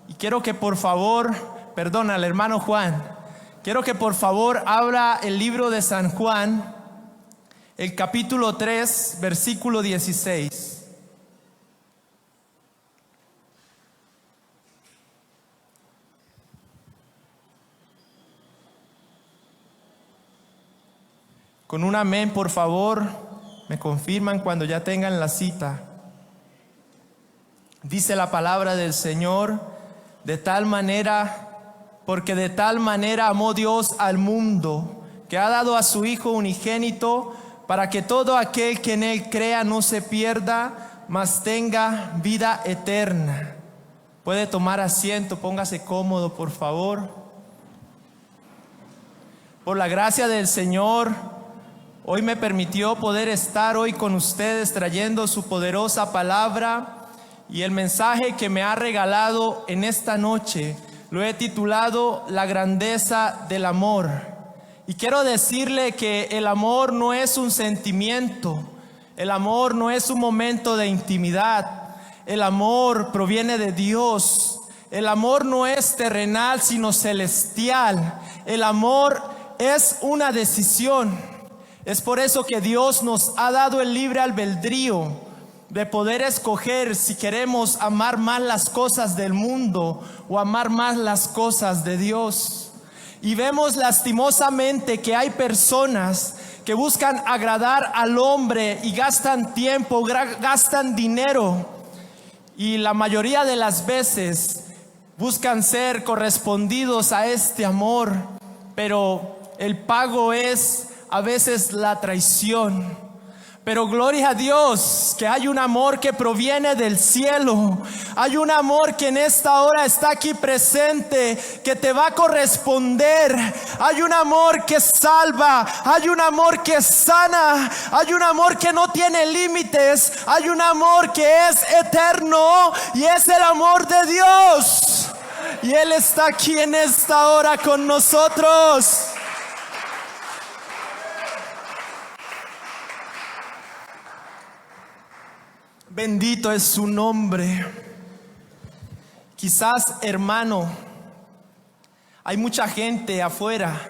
Y quiero que por favor, perdona al hermano Juan, quiero que por favor abra el libro de San Juan, el capítulo 3, versículo 16. Con un amén, por favor, me confirman cuando ya tengan la cita. Dice la palabra del Señor: de tal manera, porque de tal manera amó Dios al mundo, que ha dado a su Hijo unigénito, para que todo aquel que en Él crea no se pierda, mas tenga vida eterna. Puede tomar asiento, póngase cómodo, por favor. Por la gracia del Señor, hoy me permitió poder estar hoy con ustedes trayendo su poderosa palabra, y el mensaje que me ha regalado en esta noche lo he titulado La grandeza del amor. Y quiero decirle que el amor no es un sentimiento, el amor no es un momento de intimidad, el amor proviene de Dios, el amor no es terrenal sino celestial, el amor es una decisión. Es por eso que Dios nos ha dado el libre albedrío de poder escoger si queremos amar más las cosas del mundo o amar más las cosas de Dios. Y vemos lastimosamente que hay personas que buscan agradar al hombre y gastan tiempo, gastan dinero, y la mayoría de las veces buscan ser correspondidos a este amor, pero el pago es a veces la traición. Pero gloria a Dios que hay un amor que proviene del cielo. Hay un amor que en esta hora está aquí presente, que te va a corresponder. Hay un amor que salva, hay un amor que sana, hay un amor que no tiene límites, hay un amor que es eterno, y es el amor de Dios. Y Él está aquí en esta hora con nosotros. Bendito es su nombre. Quizás, hermano, hay mucha gente afuera.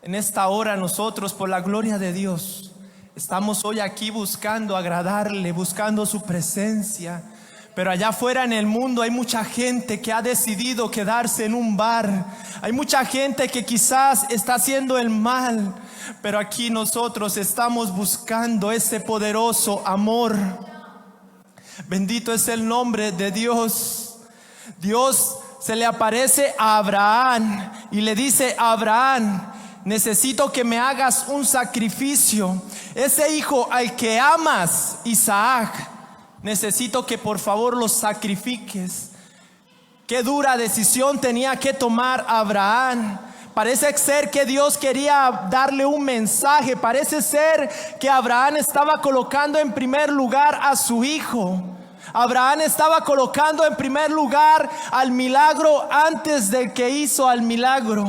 En esta hora nosotros, por la gloria de Dios, estamos hoy aquí buscando agradarle, buscando su presencia. Pero allá afuera en el mundo hay mucha gente que ha decidido quedarse en un bar. Hay mucha gente que quizás está haciendo el mal. Pero aquí nosotros estamos buscando ese poderoso amor. Bendito es el nombre de Dios. Dios se le aparece a Abraham y le dice: Abraham, necesito que me hagas un sacrificio. Ese hijo al que amas, Isaac, necesito que por favor lo sacrifiques. Qué dura decisión tenía que tomar Abraham. Parece ser que Dios quería darle un mensaje. Parece ser que Abraham estaba colocando en primer lugar a su hijo. Abraham estaba colocando en primer lugar al milagro antes del que hizo al milagro.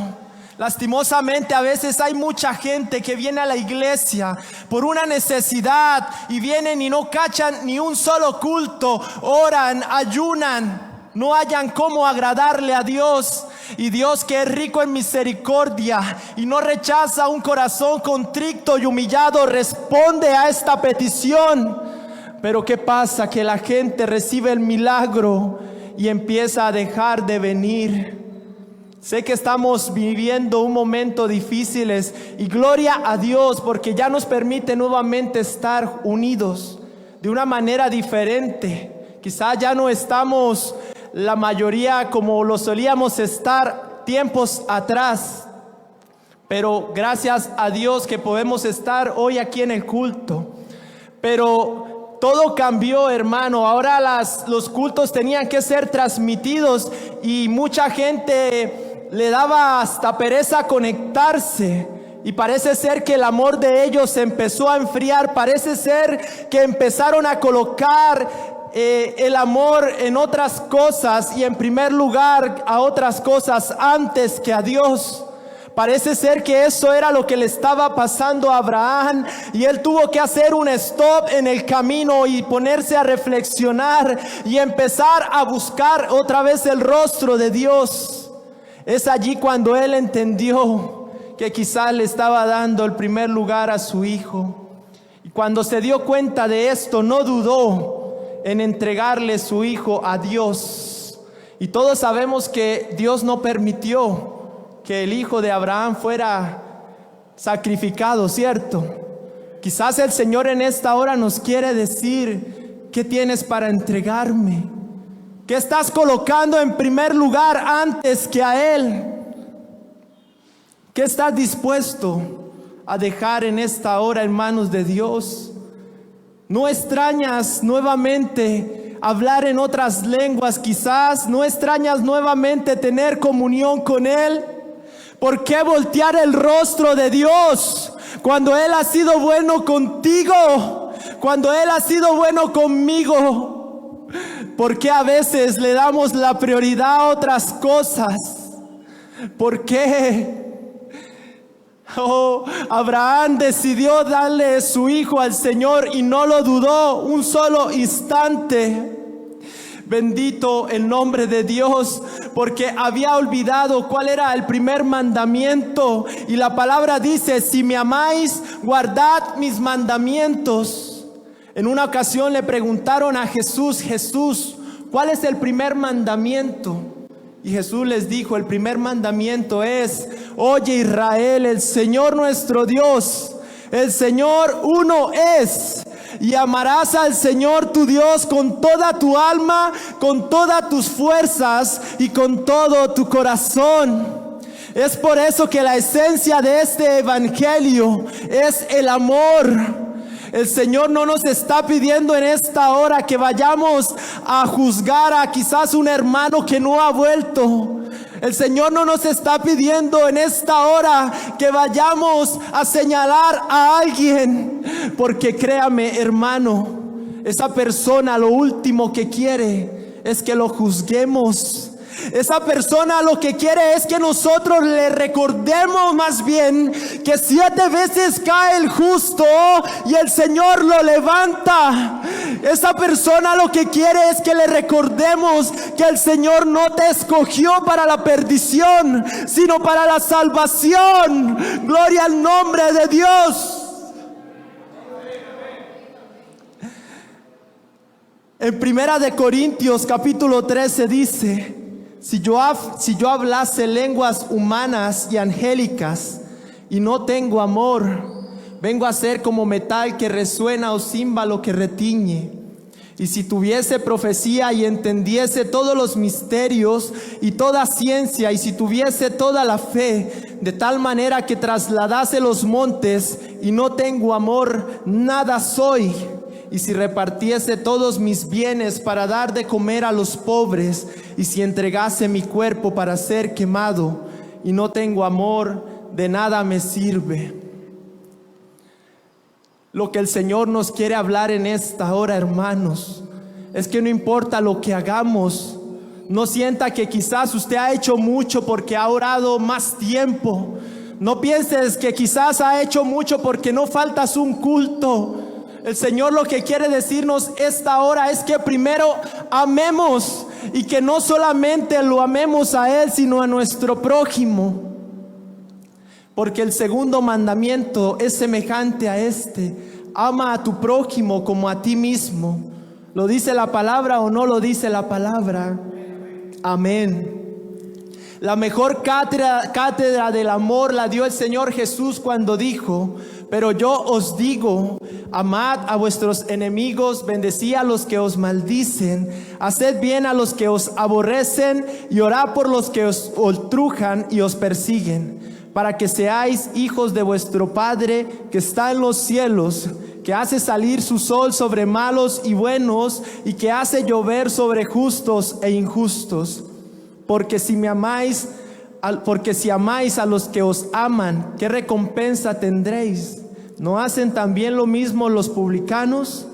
Lastimosamente a veces hay mucha gente que viene a la iglesia por una necesidad y vienen y no cachan ni un solo culto, oran, ayunan, no hayan cómo agradarle a Dios. Y Dios, que es rico en misericordia y no rechaza un corazón contrito y humillado, responde a esta petición. Pero ¿qué pasa? Que la gente recibe el milagro y empieza a dejar de venir. Sé que estamos viviendo un momento difíciles, y gloria a Dios porque ya nos permite nuevamente estar unidos de una manera diferente. Quizá ya no estamos la mayoría como lo solíamos estar tiempos atrás, pero gracias a Dios que podemos estar hoy aquí en el culto. Pero todo cambió, hermano. Ahora los cultos tenían que ser transmitidos y mucha gente le daba hasta pereza conectarse. Y parece ser que el amor de ellos se empezó a enfriar. Parece ser que empezaron a colocar el amor en otras cosas y en primer lugar a otras cosas antes que a Dios. Parece ser que eso era lo que le estaba pasando a Abraham, y él tuvo que hacer un stop en el camino y ponerse a reflexionar y empezar a buscar otra vez el rostro de Dios. Es allí cuando él entendió que quizás le estaba dando el primer lugar a su hijo. Y cuando se dio cuenta de esto, no dudó en entregarle su hijo a Dios. Y todos sabemos que Dios no permitió que el hijo de Abraham fuera sacrificado, ¿cierto? Quizás el Señor en esta hora nos quiere decir: ¿qué tienes para entregarme? ¿Qué estás colocando en primer lugar antes que a Él? ¿Qué estás dispuesto a dejar en esta hora en manos de Dios? ¿No extrañas nuevamente hablar en otras lenguas quizás? ¿No extrañas nuevamente tener comunión con Él? ¿Por qué voltear el rostro de Dios cuando Él ha sido bueno contigo? Cuando Él ha sido bueno conmigo. ¿Por qué a veces le damos la prioridad a otras cosas? ¿Por qué? Abraham decidió darle su hijo al Señor y no lo dudó un solo instante. Bendito el nombre de Dios, porque había olvidado cuál era el primer mandamiento. Y la palabra dice: si me amáis, guardad mis mandamientos. En una ocasión le preguntaron a Jesús: Jesús, ¿cuál es el primer mandamiento? Y Jesús les dijo: el primer mandamiento es: oye Israel, el Señor nuestro Dios, el Señor uno es. Y amarás al Señor tu Dios con toda tu alma, con todas tus fuerzas y con todo tu corazón. Es por eso que la esencia de este evangelio es el amor. El Señor no nos está pidiendo en esta hora que vayamos a juzgar a quizás un hermano que no ha vuelto. El Señor no nos está pidiendo en esta hora que vayamos a señalar a alguien, porque créame, hermano, esa persona lo último que quiere es que lo juzguemos. Esa persona lo que quiere es que nosotros le recordemos más bien que 7 veces cae el justo y el Señor lo levanta. Esa persona lo que quiere es que le recordemos que el Señor no te escogió para la perdición, sino para la salvación. Gloria al nombre de Dios. En 1 Corintios capítulo 13 dice: si yo hablase lenguas humanas y angélicas y no tengo amor, vengo a ser como metal que resuena o címbalo que retiñe. Y si tuviese profecía y entendiese todos los misterios y toda ciencia, y si tuviese toda la fe, de tal manera que trasladase los montes, y no tengo amor, nada soy. Y si repartiese todos mis bienes para dar de comer a los pobres, y si entregase mi cuerpo para ser quemado, y no tengo amor, de nada me sirve. Lo que el Señor nos quiere hablar en esta hora, hermanos, es que no importa lo que hagamos, no sienta que quizás usted ha hecho mucho porque ha orado más tiempo. No pienses que quizás ha hecho mucho porque no faltas un culto. El Señor lo que quiere decirnos esta hora es que primero amemos, y que no solamente lo amemos a Él, sino a nuestro prójimo. Porque el segundo mandamiento es semejante a este: ama a tu prójimo como a ti mismo. ¿Lo dice la palabra o no lo dice la palabra? Amén. La mejor cátedra del amor la dio el Señor Jesús cuando dijo: pero yo os digo, amad a vuestros enemigos, bendecid a los que os maldicen, haced bien a los que os aborrecen, y orad por los que os ultrujan y os persiguen, para que seáis hijos de vuestro Padre que está en los cielos, que hace salir su sol sobre malos y buenos, y que hace llover sobre justos e injustos. Porque si amáis a los que os aman, ¿qué recompensa tendréis? ¿No hacen también lo mismo los publicanos?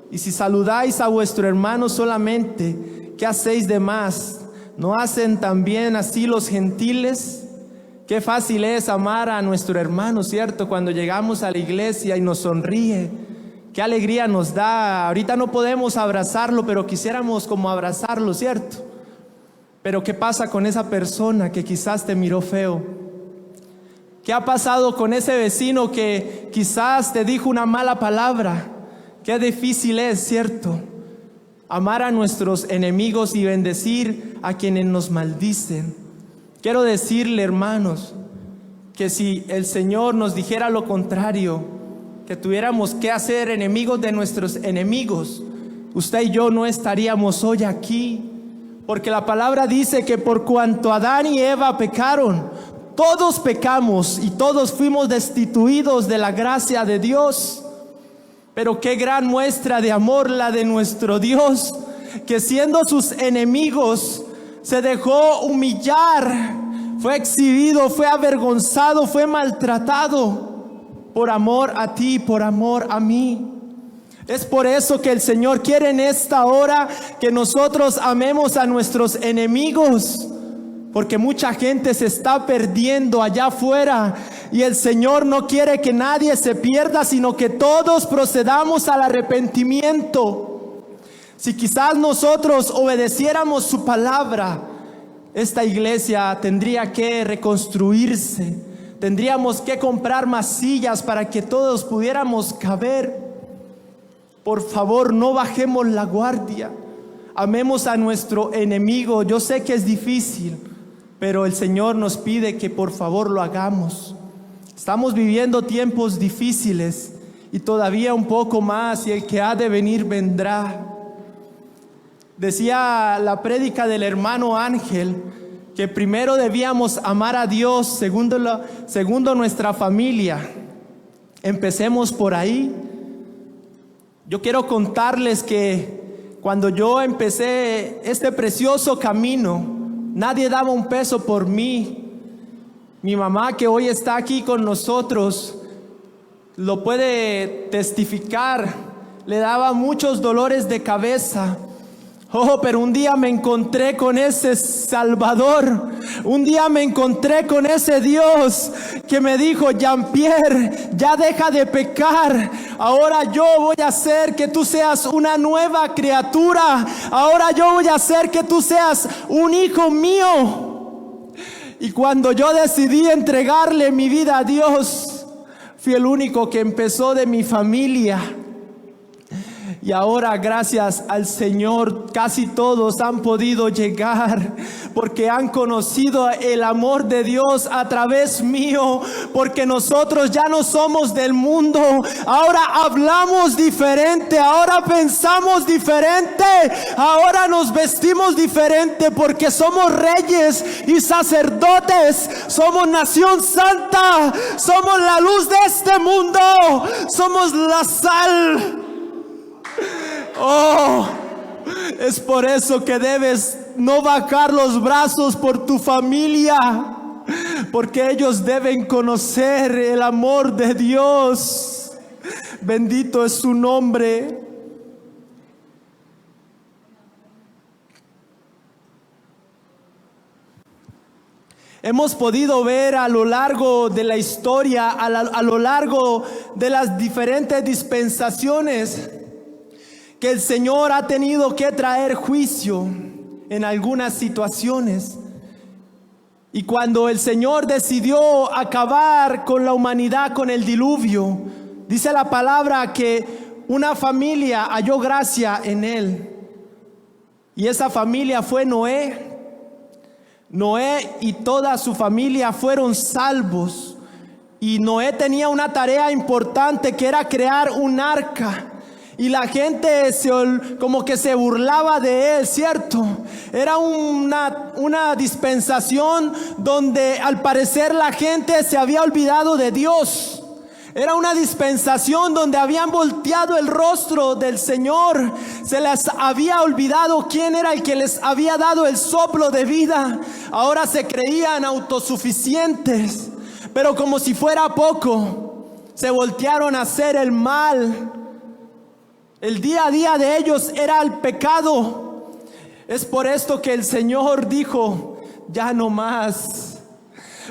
Y si saludáis a vuestro hermano solamente, ¿qué hacéis de más? ¿No hacen también así los gentiles? Qué fácil es amar a nuestro hermano, ¿cierto? Cuando llegamos a la iglesia y nos sonríe. Qué alegría nos da. Ahorita no podemos abrazarlo, pero quisiéramos como abrazarlo, ¿cierto? Pero ¿qué pasa con esa persona que quizás te miró feo? ¿Qué ha pasado con ese vecino que quizás te dijo una mala palabra? Qué difícil es, ¿cierto? Amar a nuestros enemigos y bendecir a quienes nos maldicen. Quiero decirle, hermanos, que si el Señor nos dijera lo contrario, que tuviéramos que hacer enemigos de nuestros enemigos, usted y yo no estaríamos hoy aquí. Porque la palabra dice que por cuanto Adán y Eva pecaron, todos pecamos y todos fuimos destituidos de la gracia de Dios. Pero qué gran muestra de amor la de nuestro Dios, que siendo sus enemigos se dejó humillar, fue exhibido, fue avergonzado, fue maltratado por amor a ti, por amor a mí. Es por eso que el Señor quiere en esta hora que nosotros amemos a nuestros enemigos, porque mucha gente se está perdiendo allá afuera y el Señor no quiere que nadie se pierda, sino que todos procedamos al arrepentimiento. Si quizás nosotros obedeciéramos su palabra, esta iglesia tendría que reconstruirse. Tendríamos que comprar más sillas para que todos pudiéramos caber. Por favor, no bajemos la guardia. Amemos a nuestro enemigo. Yo sé que es difícil, pero el Señor nos pide que por favor lo hagamos. Estamos viviendo tiempos difíciles y todavía un poco más, y el que ha de venir vendrá. Decía la prédica del hermano Ángel que primero debíamos amar a Dios, segundo nuestra familia. Empecemos por ahí. Yo quiero contarles que cuando yo empecé este precioso camino, nadie daba un peso por mí. Mi mamá, que hoy está aquí con nosotros, lo puede testificar. Le daba muchos dolores de cabeza. Oh, pero un día me encontré con ese Salvador. Un día me encontré con ese Dios que me dijo: Jean-Pierre, ya deja de pecar. Ahora yo voy a hacer que tú seas una nueva criatura. Ahora yo voy a hacer que tú seas un hijo mío. Y cuando yo decidí entregarle mi vida a Dios, fui el único que empezó de mi familia. Y ahora, gracias al Señor, casi todos han podido llegar porque han conocido el amor de Dios a través mío, porque nosotros ya no somos del mundo. Ahora hablamos diferente, ahora pensamos diferente, ahora nos vestimos diferente, porque somos reyes y sacerdotes, somos nación santa, somos la luz de este mundo, somos la sal. Oh, es por eso que debes no bajar los brazos por tu familia, porque ellos deben conocer el amor de Dios. Bendito es su nombre. Hemos podido ver a lo largo de la historia, a lo largo de las diferentes dispensaciones, que el Señor ha tenido que traer juicio en algunas situaciones. Y cuando el Señor decidió acabar con la humanidad con el diluvio, dice la palabra que una familia halló gracia en él. Y esa familia fue Noé. Noé y toda su familia fueron salvos. Y Noé tenía una tarea importante, que era crear un arca. Y la gente como que se burlaba de él, ¿cierto? Era una dispensación donde al parecer la gente se había olvidado de Dios. Era una dispensación donde habían volteado el rostro del Señor. Se les había olvidado quién era el que les había dado el soplo de vida. Ahora se creían autosuficientes. Pero como si fuera poco, se voltearon a hacer el mal. El día a día de ellos era el pecado. Es por esto que el Señor dijo: ya no más.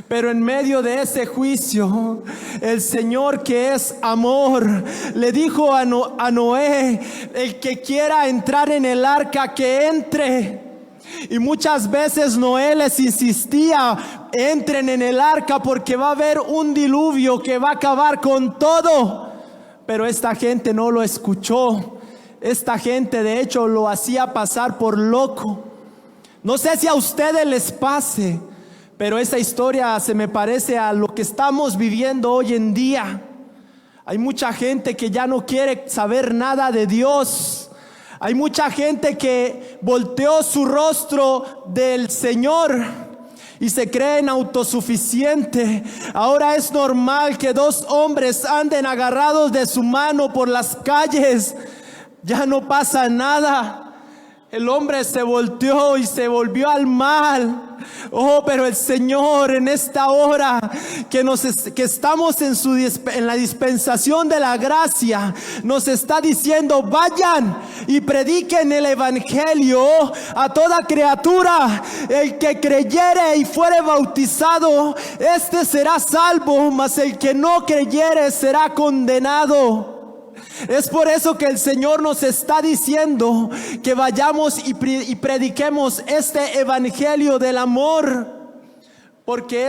Pero en medio de ese juicio, el Señor, que es amor, le dijo a Noé: el que quiera entrar en el arca, que entre. Y muchas veces Noé les insistía: entren en el arca porque va a haber un diluvio que va a acabar con todo. Pero esta gente no lo escuchó. Esta gente de hecho lo hacía pasar por loco. No sé si a ustedes les pase, pero esa historia se me parece a lo que estamos viviendo hoy en día. Hay mucha gente que ya no quiere saber nada de Dios. Hay mucha gente que volteó su rostro del Señor y se creen autosuficiente. Ahora es normal que dos hombres anden agarrados de su mano por las calles. Ya no pasa nada. El hombre se volteó y se volvió al mal. Oh, pero el Señor en esta hora que estamos en la dispensación de la gracia, nos está diciendo: vayan y prediquen el evangelio a toda criatura. El que creyere y fuere bautizado, este será salvo, mas el que no creyere será condenado. Es por eso que el Señor nos está diciendo que vayamos y prediquemos este evangelio del amor, porque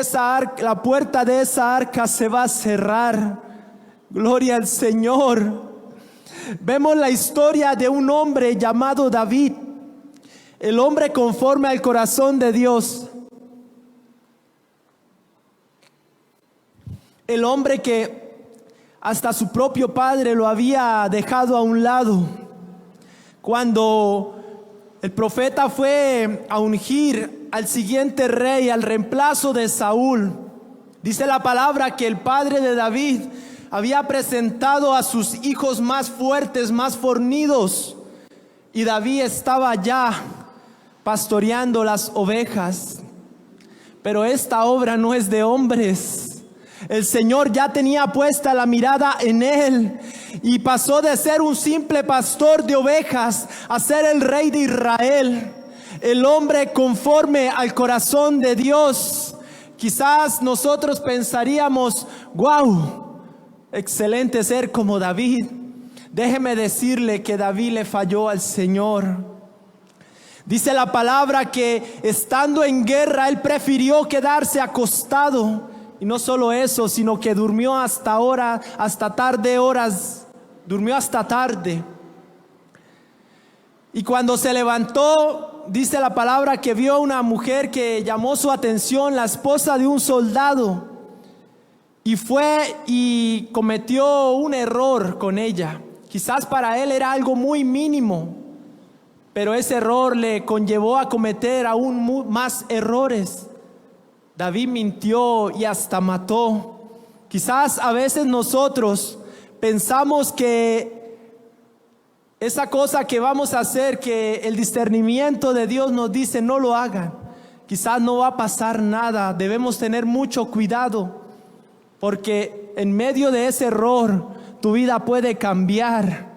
la puerta de esa arca se va a cerrar. Gloria al Señor. Vemos la historia de un hombre llamado David, el hombre conforme al corazón de Dios, el hombre que hasta su propio padre lo había dejado a un lado. Cuando el profeta fue a ungir al siguiente rey, al reemplazo de Saúl, dice la palabra que el padre de David había presentado a sus hijos más fuertes, más fornidos, y David estaba ya pastoreando las ovejas. Pero esta obra no es de hombres. El Señor ya tenía puesta la mirada en él y pasó de ser un simple pastor de ovejas a ser el rey de Israel, el hombre conforme al corazón de Dios. Quizás nosotros pensaríamos: wow, excelente ser como David. Déjeme decirle que David le falló al Señor. Dice la palabra que estando en guerra, él prefirió quedarse acostado. Y no solo eso, sino que durmió hasta tarde horas. Durmió hasta tarde. Y cuando se levantó, dice la palabra que vio una mujer que llamó su atención, la esposa de un soldado. Y fue y cometió un error con ella. Quizás para él era algo muy mínimo, pero ese error le conllevó a cometer aún más errores. David mintió y hasta mató. Quizás a veces nosotros pensamos que esa cosa que vamos a hacer, que el discernimiento de Dios nos dice no lo hagan, quizás no va a pasar nada. Debemos tener mucho cuidado, porque en medio de ese error tu vida puede cambiar.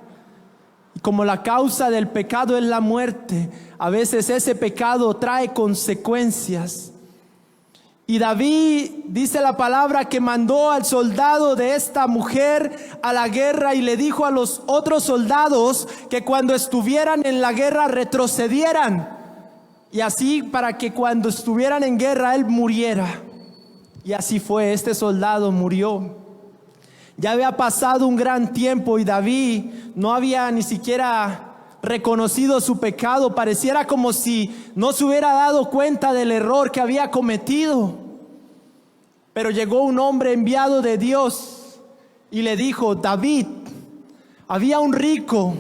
Y como la causa del pecado es la muerte, a veces ese pecado trae consecuencias. Y David, dice la palabra, que mandó al soldado de esta mujer a la guerra y le dijo a los otros soldados que cuando estuvieran en la guerra retrocedieran. Y así para que cuando estuvieran en guerra él muriera. Y así fue, este soldado murió. Ya había pasado un gran tiempo y David no había ni siquiera reconocido su pecado. Pareciera como si no se hubiera dado cuenta del error que había cometido. Pero llegó un hombre enviado de Dios y le dijo: David, había un rico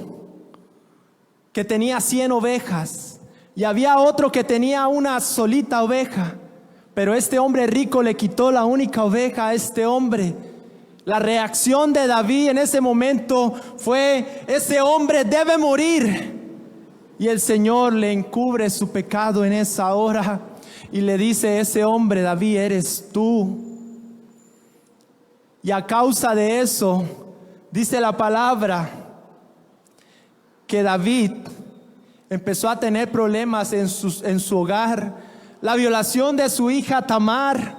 que tenía 100 ovejas y había otro que tenía una solita oveja, pero este hombre rico le quitó la única oveja a este hombre. La reacción de David en ese momento fue: ese hombre debe morir. Y el Señor le encubre su pecado en esa hora y le dice: ese hombre, David, eres tú. Y a causa de eso, dice la palabra que David empezó a tener problemas en su hogar. La violación de su hija Tamar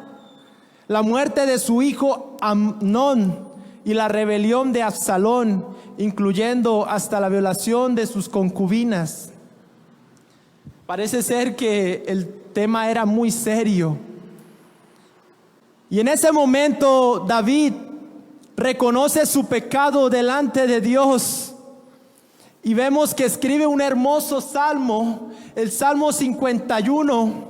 la muerte de su hijo Amnón y la rebelión de Absalón, incluyendo hasta la violación de sus concubinas. Parece ser que el tema era muy serio. Y en ese momento David reconoce su pecado delante de Dios. Y vemos que escribe un hermoso salmo, el Salmo 51,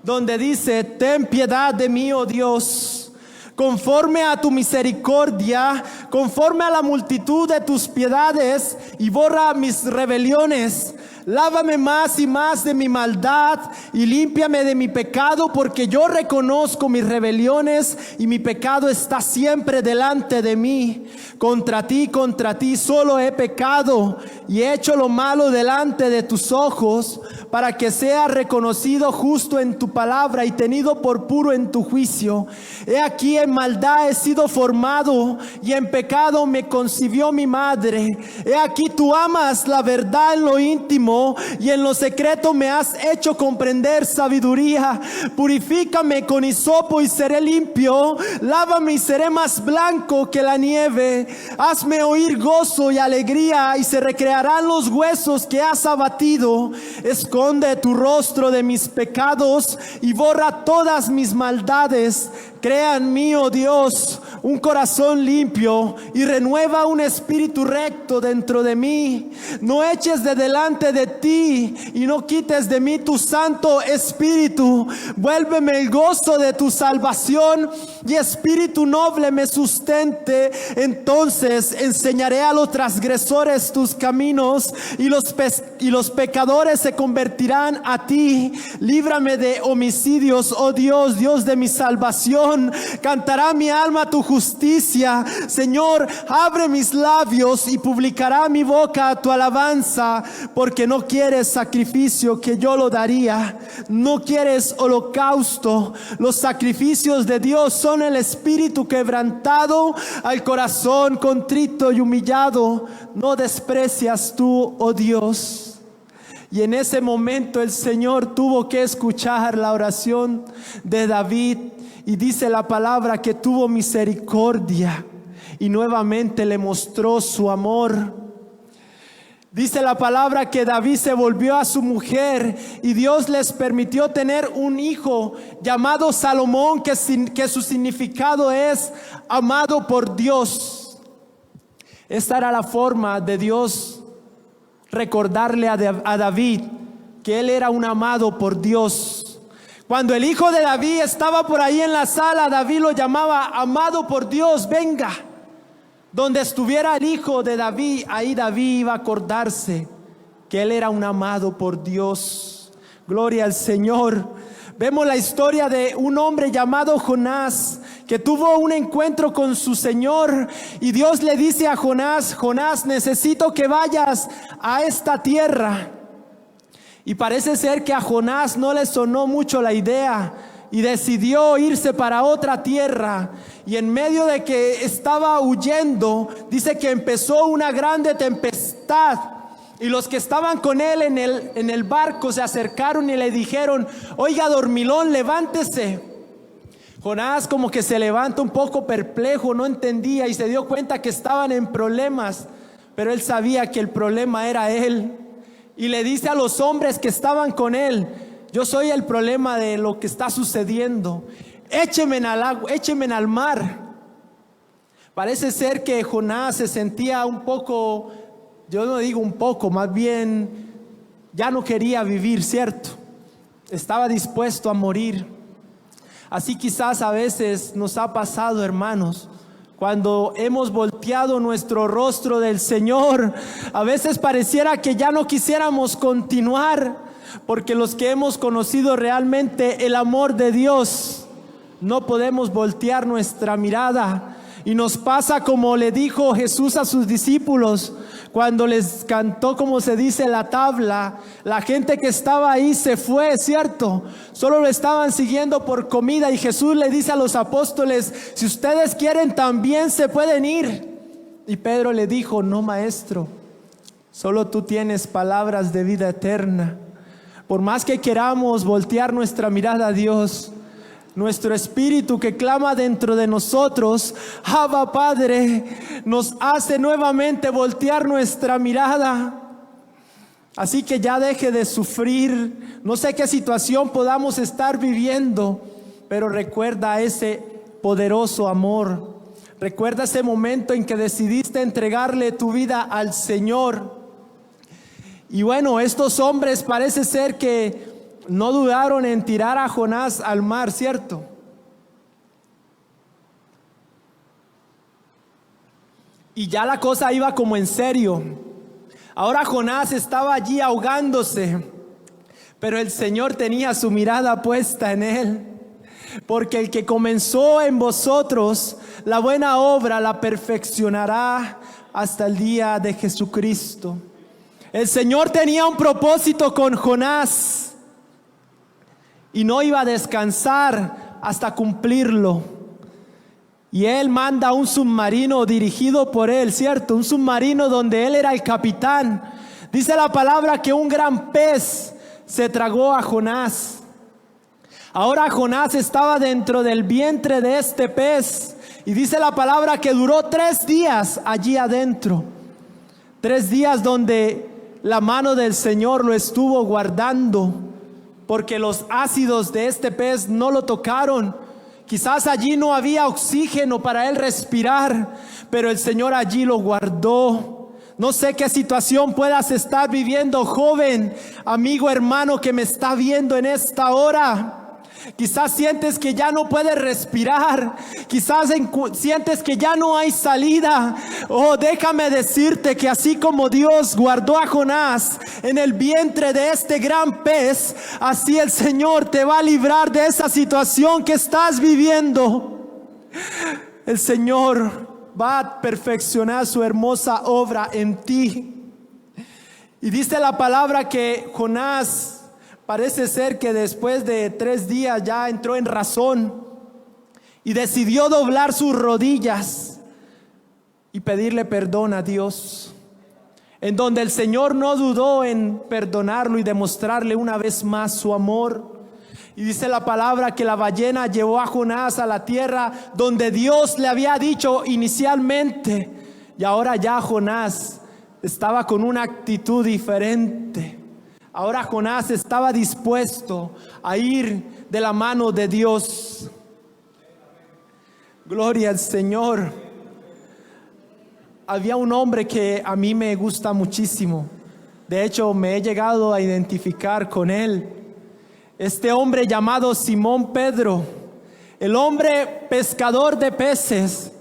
donde dice: ten piedad de mí, oh Dios, conforme a tu misericordia, conforme a la multitud de tus piedades, y borra mis rebeliones. Lávame más y más de mi maldad y límpiame de mi pecado, porque yo reconozco mis rebeliones y mi pecado está siempre delante de mí. Contra ti solo he pecado y he hecho lo malo delante de tus ojos, para que sea reconocido justo en tu palabra y tenido por puro en tu juicio. He aquí, en maldad he sido formado y en pecado me concibió mi madre. He aquí, tú amas la verdad en lo íntimo y en lo secreto me has hecho comprender sabiduría. Purifícame con hisopo y seré limpio, lávame y seré más blanco que la nieve. Hazme oír gozo y alegría, y se recrearán los huesos que has abatido. Esconde tu rostro de mis pecados y borra todas mis maldades. Crea en mí, oh Dios, un corazón limpio y renueva un espíritu recto dentro de mí. No eches de delante de ti y no quites de mí tu Santo Espíritu. Vuélveme el gozo de tu salvación y espíritu noble me sustente. Entonces enseñaré a los transgresores tus caminos y los pecadores se convertirán a ti. Líbrame de homicidios, oh Dios, Dios de mi salvación. Cantará mi alma tu justicia. Señor, abre mis labios y publicará mi boca tu alabanza, porque no quieres sacrificio, que yo lo daría. No quieres holocausto. Los sacrificios de Dios son el espíritu quebrantado, al corazón contrito y humillado no desprecias tú, oh Dios. Y en ese momento el Señor tuvo que escuchar la oración de David. Y dice la palabra que tuvo misericordia y nuevamente le mostró su amor. Dice la palabra que David se volvió a su mujer y Dios les permitió tener un hijo llamado Salomón, que su significado es amado por Dios. Esta era la forma de Dios recordarle a David que él era un amado por Dios. Cuando el hijo de David estaba por ahí en la sala, David lo llamaba amado por Dios, venga. Donde estuviera el hijo de David, ahí David iba a acordarse que él era un amado por Dios. Gloria al Señor. Vemos la historia de un hombre llamado Jonás, que tuvo un encuentro con su Señor, y Dios le dice a Jonás: Jonás, necesito que vayas a esta tierra. Y parece ser que a Jonás no le sonó mucho la idea y decidió irse para otra tierra. Y en medio de que estaba huyendo, dice que empezó una grande tempestad. Y los que estaban con él en el barco se acercaron y le dijeron: oiga, dormilón, levántese. Jonás como que se levanta un poco perplejo, no entendía y se dio cuenta que estaban en problemas, pero él sabía que el problema era él. Y le dice a los hombres que estaban con él: yo soy el problema de lo que está sucediendo. Échenme al agua, échenme al mar. Parece ser que Jonás se sentía un poco, yo no digo un poco, más bien ya no quería vivir, ¿cierto? Estaba dispuesto a morir. Así quizás a veces nos ha pasado, hermanos. Cuando hemos volteado nuestro rostro del Señor, a veces pareciera que ya no quisiéramos continuar, porque los que hemos conocido realmente el amor de Dios, no podemos voltear nuestra mirada. Y nos pasa como le dijo Jesús a sus discípulos cuando les cantó, como se dice, la tabla. La gente que estaba ahí se fue, ¿cierto? Solo lo estaban siguiendo por comida, y Jesús le dice a los apóstoles: si ustedes quieren también se pueden ir. Y Pedro le dijo: no, maestro, solo tú tienes palabras de vida eterna. Por más que queramos voltear nuestra mirada a Dios, nuestro espíritu que clama dentro de nosotros, Abba Padre, nos hace nuevamente voltear nuestra mirada. Así que ya deje de sufrir. No sé qué situación podamos estar viviendo, pero recuerda ese poderoso amor. Recuerda ese momento en que decidiste entregarle tu vida al Señor. Y bueno, estos hombres parece ser que no dudaron en tirar a Jonás al mar, ¿cierto? Y ya la cosa iba como en serio. Ahora Jonás estaba allí ahogándose, pero el Señor tenía su mirada puesta en él. Porque el que comenzó en vosotros la buena obra la perfeccionará hasta el día de Jesucristo. El Señor tenía un propósito con Jonás y no iba a descansar hasta cumplirlo. Y Él manda un submarino dirigido por Él, ¿cierto? Un submarino donde Él era el capitán. Dice la palabra que un gran pez se tragó a Jonás. Ahora Jonás estaba dentro del vientre de este pez. Y dice la palabra que duró 3 días allí adentro. 3 días donde la mano del Señor lo estuvo guardando, porque los ácidos de este pez no lo tocaron. Quizás allí no había oxígeno para él respirar, pero el Señor allí lo guardó. No sé qué situación puedas estar viviendo, joven, amigo, hermano que me está viendo en esta hora. Quizás sientes que ya no puedes respirar. Quizás sientes que ya no hay salida. Oh, déjame decirte que así como Dios guardó a Jonás en el vientre de este gran pez, así el Señor te va a librar de esa situación que estás viviendo. El Señor va a perfeccionar su hermosa obra en ti. Y dice la palabra que Jonás, parece ser que después de 3 días ya entró en razón y decidió doblar sus rodillas y pedirle perdón a Dios. En donde el Señor no dudó en perdonarlo y demostrarle una vez más su amor. Y dice la palabra que la ballena llevó a Jonás a la tierra donde Dios le había dicho inicialmente. Y ahora ya Jonás estaba con una actitud diferente. Ahora Jonás estaba dispuesto a ir de la mano de Dios. Gloria al Señor. Había un hombre que a mí me gusta muchísimo. De hecho, me he llegado a identificar con él. Este hombre llamado Simón Pedro, el hombre pescador de peces.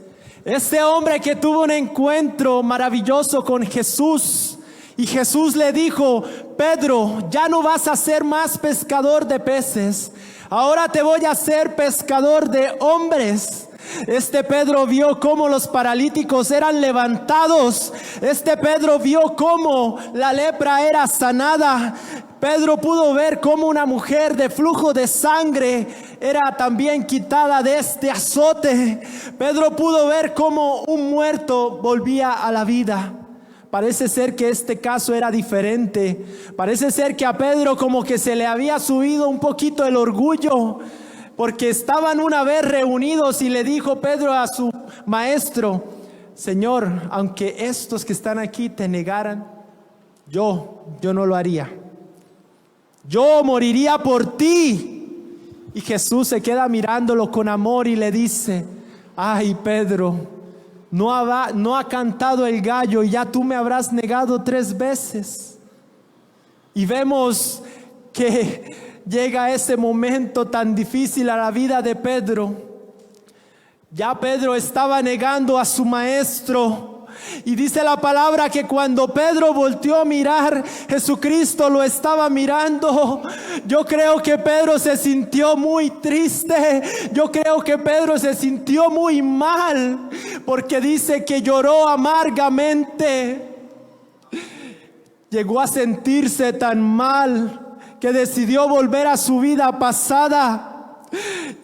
Este hombre que tuvo un encuentro maravilloso con Jesús. Y Jesús le dijo: Pedro, ya no vas a ser más pescador de peces, ahora te voy a hacer pescador de hombres. Este Pedro vio cómo los paralíticos eran levantados. Este Pedro vio cómo la lepra era sanada. Pedro pudo ver cómo una mujer de flujo de sangre era también quitada de este azote. Pedro pudo ver cómo un muerto volvía a la vida. Parece ser que este caso era diferente. Parece ser que a Pedro como que se le había subido un poquito el orgullo, porque estaban una vez reunidos y le dijo Pedro a su maestro: Señor, aunque estos que están aquí te negaran, yo no lo haría. Yo moriría por ti. Y Jesús se queda mirándolo con amor y le dice: ay, Pedro, no ha cantado el gallo y ya tú me habrás negado 3 veces. Y vemos que llega ese momento tan difícil a la vida de Pedro. Ya Pedro estaba negando a su maestro. Y dice la palabra que cuando Pedro volteó a mirar, Jesucristo lo estaba mirando. Yo creo que Pedro se sintió muy triste. Yo creo que Pedro se sintió muy mal, porque dice que lloró amargamente. Llegó a sentirse tan mal que decidió volver a su vida pasada.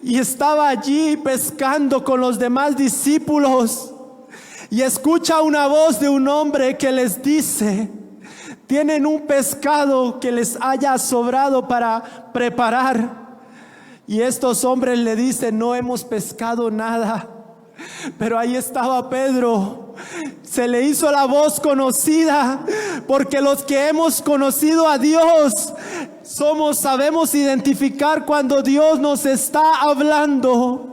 Y estaba allí pescando con los demás discípulos. Y escucha una voz de un hombre que les dice: tienen un pescado que les haya sobrado para preparar. Y estos hombres le dicen: no hemos pescado nada. Pero ahí estaba Pedro. Se le hizo la voz conocida, porque los que hemos conocido a Dios sabemos identificar cuando Dios nos está hablando.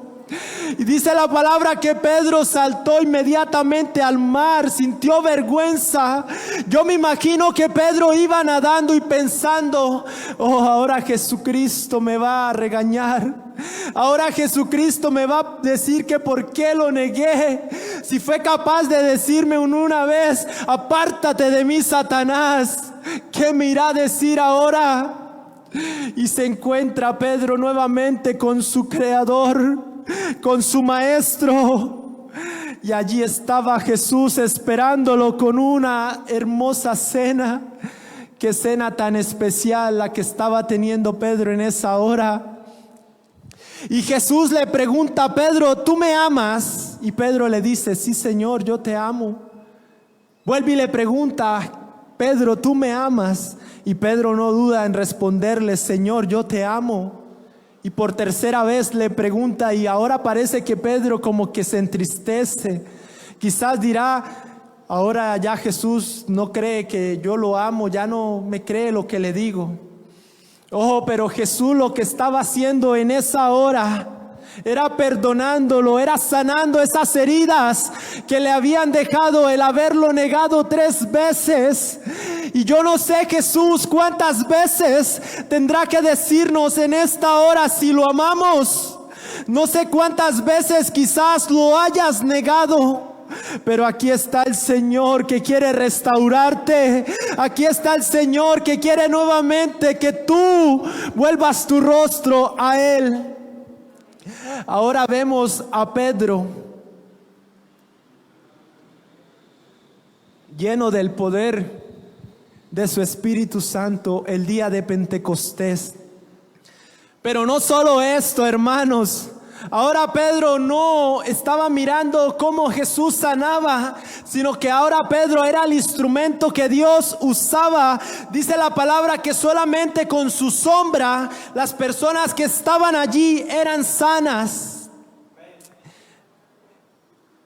Y dice la palabra que Pedro saltó inmediatamente al mar, sintió vergüenza. Yo me imagino que Pedro iba nadando y pensando: oh, ahora Jesucristo me va a regañar. Ahora Jesucristo me va a decir que por qué lo negué. Si fue capaz de decirme una vez: apártate de mí, Satanás, ¿qué me irá a decir ahora? Y se encuentra Pedro nuevamente con su Creador, con su Maestro. Y allí estaba Jesús esperándolo con una hermosa cena. Qué cena tan especial la que estaba teniendo Pedro en esa hora. Y Jesús le pregunta a Pedro: ¿tú me amas? Y Pedro le dice: sí, Señor, yo te amo. Vuelve y le pregunta: Pedro, ¿tú me amas? Y Pedro no duda en responderle: Señor, yo te amo. Y por tercera vez le pregunta, y ahora parece que Pedro como que se entristece. Quizás dirá: ahora ya Jesús no cree que yo lo amo, ya no me cree lo que le digo. Oh, pero Jesús lo que estaba haciendo en esa hora era perdonándolo, era sanando esas heridas que le habían dejado el haberlo negado 3 veces. Y yo no sé, Jesús, cuántas veces tendrá que decirnos en esta hora si lo amamos. No sé cuántas veces quizás lo hayas negado. Pero aquí está el Señor que quiere restaurarte. Aquí está el Señor que quiere nuevamente que tú vuelvas tu rostro a Él. Ahora vemos a Pedro lleno del poder de su Espíritu Santo el día de Pentecostés. Pero no solo esto, hermanos. Ahora Pedro no estaba mirando cómo Jesús sanaba, sino que ahora Pedro era el instrumento que Dios usaba. Dice la palabra que solamente con su sombra las personas que estaban allí eran sanas.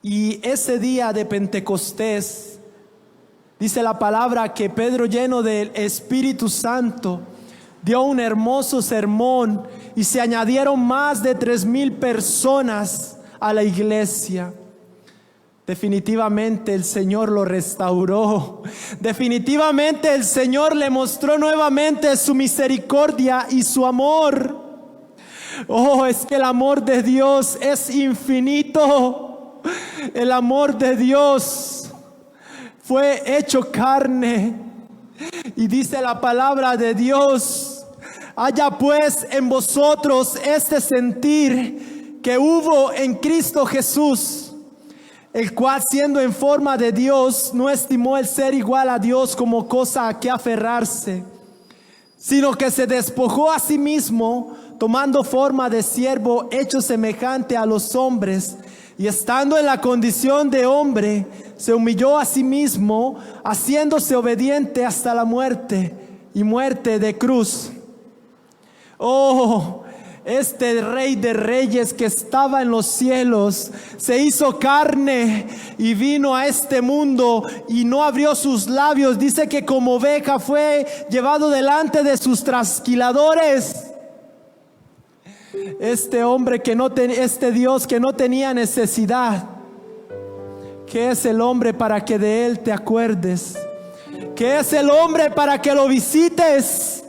Y ese día de Pentecostés, dice la palabra que Pedro, lleno del Espíritu Santo, dio un hermoso sermón y se añadieron más de 3,000 personas a la iglesia. Definitivamente el Señor lo restauró. Definitivamente el Señor le mostró nuevamente su misericordia y su amor. Oh, es que el amor de Dios es infinito. El amor de Dios fue hecho carne. Y dice la palabra de Dios: haya pues en vosotros este sentir que hubo en Cristo Jesús, el cual, siendo en forma de Dios, no estimó el ser igual a Dios como cosa a que aferrarse, sino que se despojó a sí mismo, tomando forma de siervo, hecho semejante a los hombres, y estando en la condición de hombre, se humilló a sí mismo, haciéndose obediente hasta la muerte, y muerte de cruz. Oh, este Rey de Reyes que estaba en los cielos se hizo carne y vino a este mundo y no abrió sus labios. Dice que como oveja fue llevado delante de sus trasquiladores. Este hombre este Dios que no tenía necesidad, que es el hombre para que de él te acuerdes, que es el hombre para que lo visites.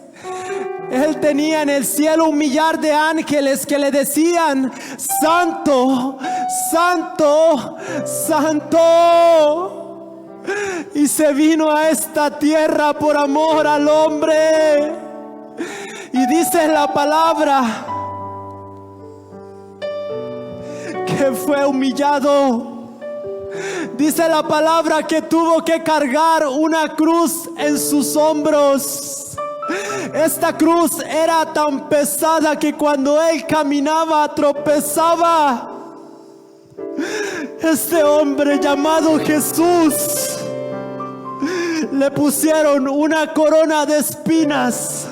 Él tenía en el cielo un millar de ángeles que le decían: Santo, Santo, Santo. Y se vino a esta tierra por amor al hombre. Y dice la palabra que fue humillado. Dice la palabra que tuvo que cargar una cruz en sus hombros. Esta cruz era tan pesada que cuando él caminaba tropezaba. Este hombre llamado Jesús, le pusieron una corona de espinas,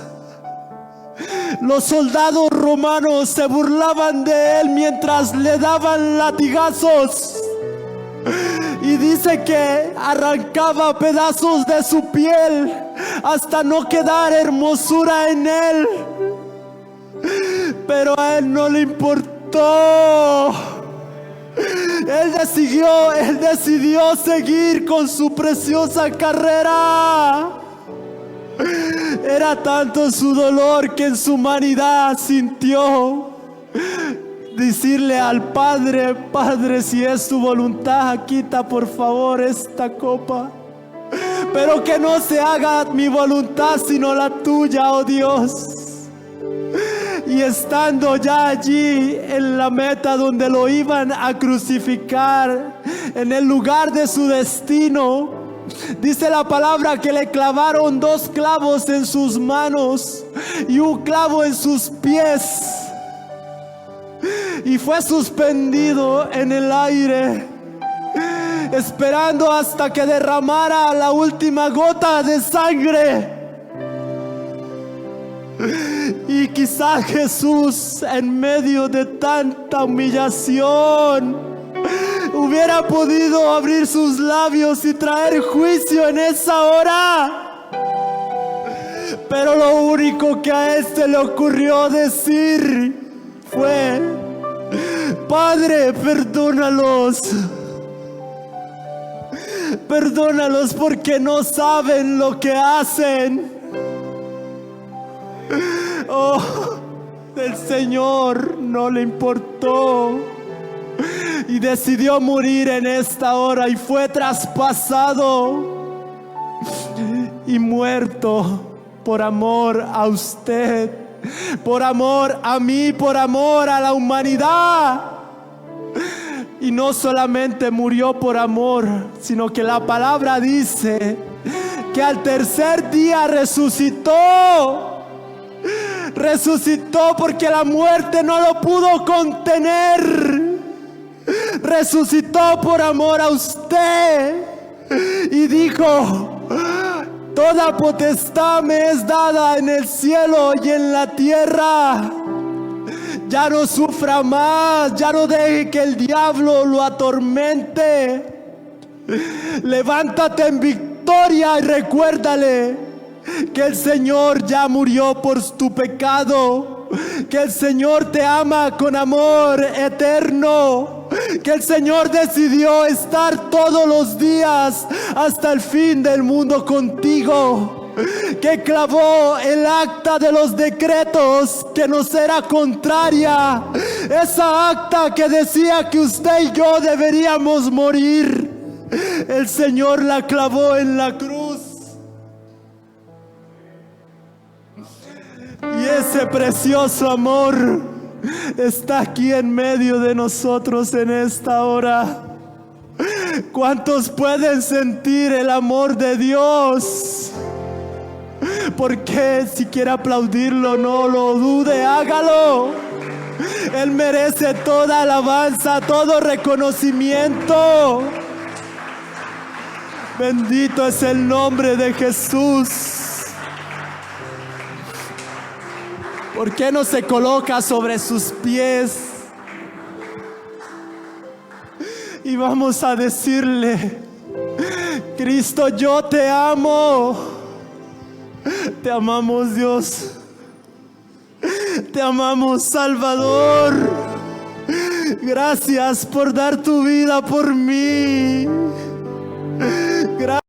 Los soldados romanos se burlaban de él mientras le daban latigazos. Y dice que arrancaba pedazos de su piel hasta no quedar hermosura en él. Pero a él no le importó. Él decidió seguir con su preciosa carrera. Era tanto su dolor que en su humanidad sintió decirle al Padre: Padre, si es tu voluntad, quita por favor esta copa, pero que no se haga mi voluntad sino la tuya, oh Dios. Y estando ya allí en la meta donde lo iban a crucificar, en el lugar de su destino, dice la palabra que le clavaron 2 clavos en sus manos y un clavo en sus pies, y fue suspendido en el aire, esperando hasta que derramara la última gota de sangre. Y quizá Jesús, en medio de tanta humillación, hubiera podido abrir sus labios y traer juicio en esa hora. Pero lo único que a él se le ocurrió decir fue: Padre, perdónalos. Perdónalos porque no saben lo que hacen. Oh, el Señor no le importó y decidió morir en esta hora, y fue traspasado y muerto por amor a usted, por amor a mí, por amor a la humanidad. Y no solamente murió por amor, sino que la palabra dice que al tercer día resucitó. Resucitó porque la muerte no lo pudo contener. Resucitó por amor a usted y dijo: toda potestad me es dada en el cielo y en la tierra. Ya no sufra más, ya no deje que el diablo lo atormente. Levántate en victoria y recuérdale que el Señor ya murió por tu pecado, que el Señor te ama con amor eterno, que el Señor decidió estar todos los días hasta el fin del mundo contigo, que clavó el acta de los decretos que nos era contraria, esa acta que decía que usted y yo deberíamos morir. El Señor la clavó en la cruz. Y ese precioso amor está aquí en medio de nosotros en esta hora. ¿Cuántos pueden sentir el amor de Dios? Porque si quiere aplaudirlo, no lo dude, hágalo. Él merece toda alabanza, todo reconocimiento. Bendito es el nombre de Jesús. ¿Por qué no se coloca sobre sus pies? Y vamos a decirle: Cristo, yo te amo. Te amamos, Dios. Te amamos, Salvador. Gracias por dar tu vida por mí. Gracias.